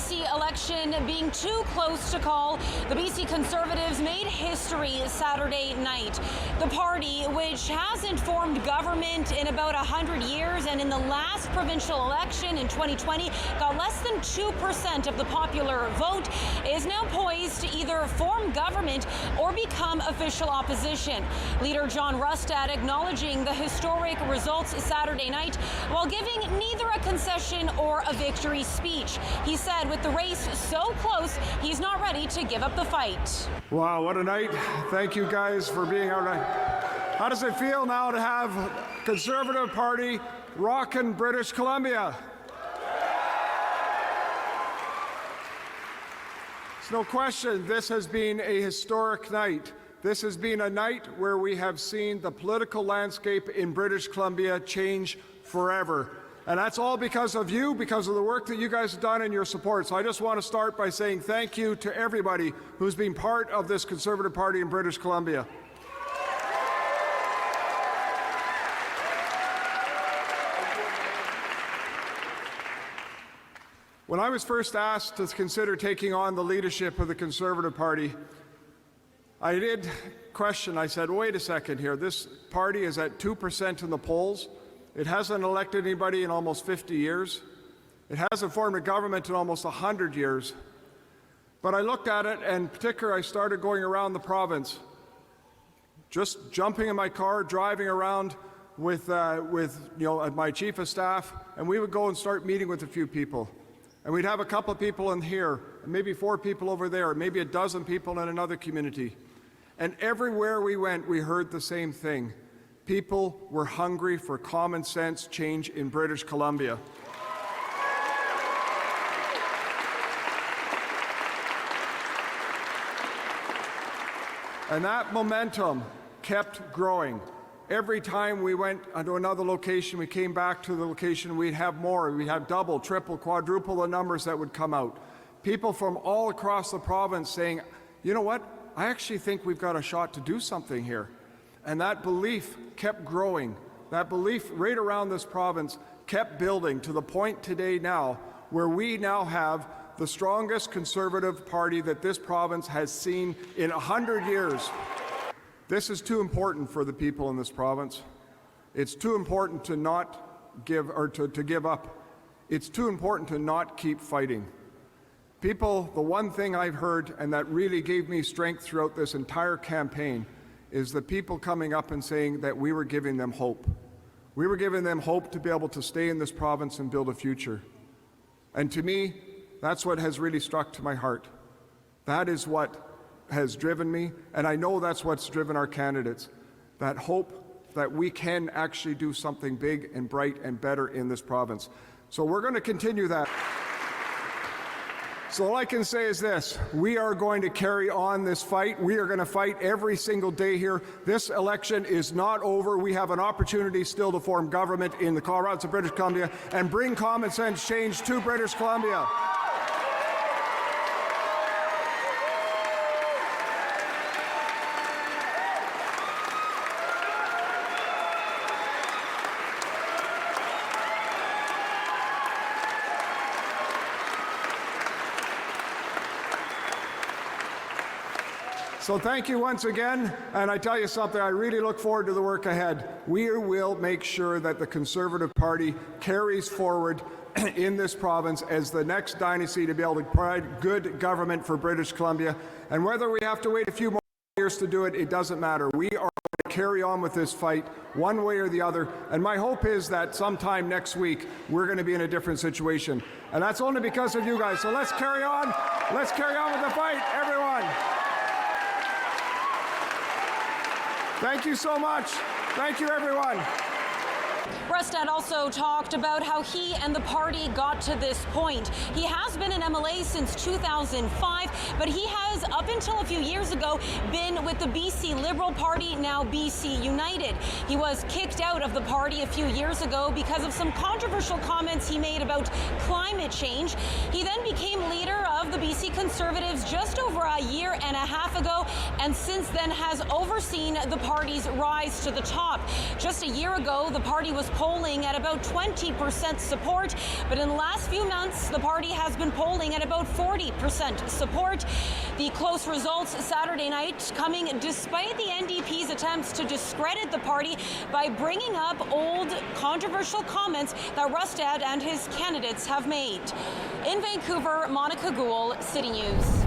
BC election being too close to call, the BC Conservatives made history Saturday night. The party, which hasn't formed government in about 100 years and in the last provincial election in 2020 got less than 2% of the popular vote, is now poised to either form government or become official opposition. Leader John Rustad acknowledging the historic results Saturday night while giving neither a concession or a victory speech. He said with the race so close, he's not ready to give up the fight. Wow, what a night. Thank you guys for being out tonight. How does it feel now to have Conservative Party rockin' British Columbia? There's no question this has been a historic night. This has been a night where we have seen the political landscape in British Columbia change forever. And that's all because of you, because of the work that you guys have done and your support. So I just want to start by saying thank you to everybody who's been part of this Conservative Party in British Columbia. When I was first asked to consider taking on the leadership of the Conservative Party, I did question. I said, wait a second here, this party is at 2% in the polls. It hasn't elected anybody in almost 50 years. It hasn't formed a government in almost 100 years. But I looked at it, and in particular, I started going around the province, just jumping in my car, driving around with my chief of staff, and we would go and start meeting with a few people. And we'd have a couple of people in here, and maybe 4 people over there, maybe a dozen people in another community. And everywhere we went, we heard the same thing. People were hungry for common sense change in British Columbia. And that momentum kept growing. Every time we went to another location, we came back to the location, we'd have more. We'd have double, triple, quadruple the numbers that would come out. People from all across the province saying, you know what, I actually think we've got a shot to do something here. And that belief kept growing. That belief right around this province kept building to the point today now where we now have the strongest Conservative Party that this province has seen in 100 years. This is too important for the people in this province. It's too important to not give or to give up. It's too important to not keep fighting. People, the one thing I've heard and that really gave me strength throughout this entire campaign is the people coming up and saying that we were giving them hope. We were giving them hope to be able to stay in this province and build a future. And to me, that's what has really struck to my heart. That is what has driven me, and I know that's what's driven our candidates, that hope that we can actually do something big and bright and better in this province. So we're going to continue that. So all I can say is this, we are going to carry on this fight. We are going to fight every single day here. This election is not over. We have an opportunity still to form government in the province of British Columbia and bring common sense change to British Columbia. So thank you once again, and I tell you something, I really look forward to the work ahead. We will make sure that the Conservative Party carries forward in this province as the next dynasty to be able to provide good government for British Columbia. And whether we have to wait a few more years to do it, it doesn't matter. We are going to carry on with this fight one way or the other. And my hope is that sometime next week, we're going to be in a different situation. And that's only because of you guys. So let's carry on. Let's carry on with the fight, everyone. Thank you so much. Thank you, everyone. Rustad also talked about how he and the party got to this point. He has been an MLA since 2005, but he has, up until a few years ago, been with the BC Liberal Party, now BC United. He was kicked out of the party a few years ago because of some controversial comments he made about climate change. He then became leader of the BC Conservatives just over a year and a half ago, and since then has overseen the party's rise to the top. Just a year ago, the party was polling at about 20% support, but in the last few months, the party has been polling at about 40% support. The close results Saturday night coming despite the NDP's attempts to discredit the party by bringing up old controversial comments that Rustad and his candidates have made. In Vancouver, Monika Gul, City News.